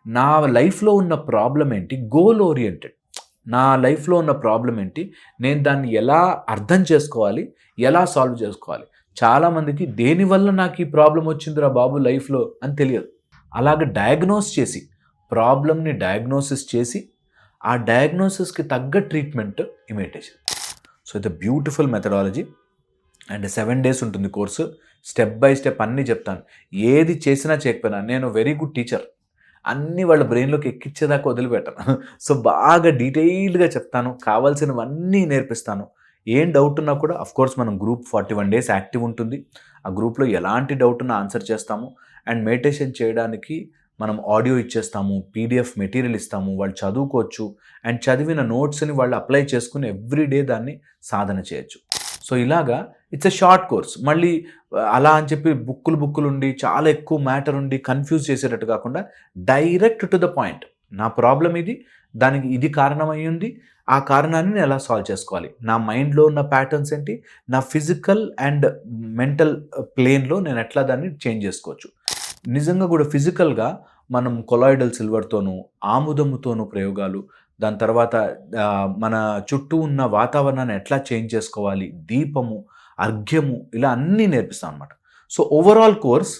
నా లైఫ్లో ఉన్న ప్రాబ్లం ఏంటి, గోల్ ఓరియంటెడ్. నా లైఫ్లో ఉన్న ప్రాబ్లం ఏంటి, నేను దాన్ని ఎలా అర్థం చేసుకోవాలి, ఎలా సాల్వ్ చేసుకోవాలి. చాలామందికి దేనివల్ల నాకు ఈ ప్రాబ్లం వచ్చిందిరా బాబు లైఫ్లో అని తెలియదు. అలాగ డయాగ్నోస్ చేసి, ప్రాబ్లమ్ని డయాగ్నోసిస్ చేసి, ఆ డయాగ్నోసిస్కి తగ్గ ట్రీట్మెంట్ ఈ మెడిటేషన్. సో ఇది బ్యూటిఫుల్ మెథడాలజీ అండ్ 7 days ఉంటుంది కోర్సు. స్టెప్ బై స్టెప్ అన్నీ చెప్తాను. ఏది చేసినా చేయకపోయినా నేను వెరీ గుడ్ టీచర్. అన్నీ వాళ్ళ బ్రెయిన్లోకి ఎక్కించేదాకా వదిలిపెట్టాను. సో బాగా డీటెయిల్డ్గా చెప్తాను, కావాల్సినవన్నీ నేర్పిస్తాను. ఏం డౌట్ ఉన్నా కూడా కోర్స్ మనం గ్రూప్ 41 days యాక్టివ్ ఉంటుంది. ఆ గ్రూప్లో ఎలాంటి డౌట్ ఉన్నా ఆన్సర్ చేస్తాము. అండ్ మెడిటేషన్ చేయడానికి మనం ఆడియో ఇచ్చేస్తాము, పీడిఎఫ్ మెటీరియల్ ఇస్తాము, వాళ్ళు చదువుకోవచ్చు. అండ్ చదివిన నోట్స్ని వాళ్ళు అప్లై చేసుకుని ఎవ్రీడే దాన్ని సాధన చేయొచ్చు. సో ఇలాగా ఇట్స్ ఎ షార్ట్ కోర్స్. మళ్ళీ అలా అని చెప్పి బుక్కులు ఉండి చాలా ఎక్కువ మ్యాటర్ ఉండి కన్ఫ్యూజ్ చేసేటట్టు కాకుండా డైరెక్ట్ టు ద పాయింట్. నా ప్రాబ్లం ఇది, దానికి ఇది కారణమై ఉంది, ఆ కారణాన్ని నేను ఎలా సాల్వ్ చేసుకోవాలి, నా మైండ్లో ఉన్న ప్యాటర్న్స్ ఏంటి, నా ఫిజికల్ అండ్ మెంటల్ ప్లేన్లో నేను ఎట్లా దాన్ని చేంజ్ చేసుకోవచ్చు. నిజంగా కూడా ఫిజికల్గా మనం కొలాయిడల్ సిల్వర్తోనూ ఆముదముతోనూ ప్రయోగాలు, దాని తర్వాత మన చుట్టూ ఉన్న వాతావరణాన్ని ఎట్లా చేంజ్ చేసుకోవాలి, దీపము, అర్ఘ్యము, ఇలా అన్నీ నేర్పిస్తాం అనమాట. సో ఓవరాల్ కోర్స్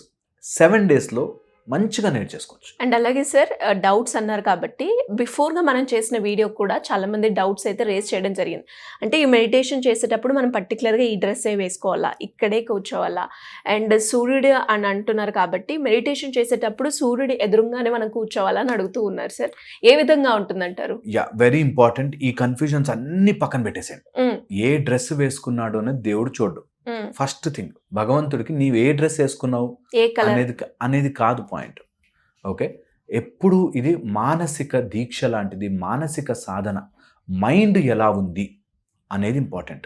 7 daysలో మంచిగా నేర్చేసుకోవచ్చు. అండ్ అలాగే సార్ డౌట్స్ అన్నారు కాబట్టి బిఫోర్గా మనం చేసిన వీడియో కూడా చాలామంది డౌట్స్ అయితే రేస్ చేయడం జరిగింది. అంటే ఈ మెడిటేషన్ చేసేటప్పుడు మనం పర్టికులర్గా ఈ డ్రెస్సే వేసుకోవాలా, ఇక్కడే కూర్చోవాలా, అండ్ సూర్యుడు అని అంటున్నారు కాబట్టి మెడిటేషన్ చేసేటప్పుడు సూర్యుడు ఎదురుగానే మనం కూర్చోవాలా అని అడుగుతూ ఉన్నారు సార్. ఏ విధంగా ఉంటుందంటారు? Very important. ఈ కన్ఫ్యూజన్స్ అన్ని పక్కన పెట్టేసాడు. ఏ డ్రెస్ వేసుకున్నాడు అనేది దేవుడు చూడు. ఫస్ట్ థింగ్, భగవంతుడికి నీవు ఏ డ్రెస్ వేసుకున్నావు అనేది కాదు పాయింట్. ఓకే, ఎప్పుడు ఇది మానసిక దీక్ష లాంటిది, మానసిక సాధన. మైండ్ ఎలా ఉంది అనేది ఇంపార్టెంట్.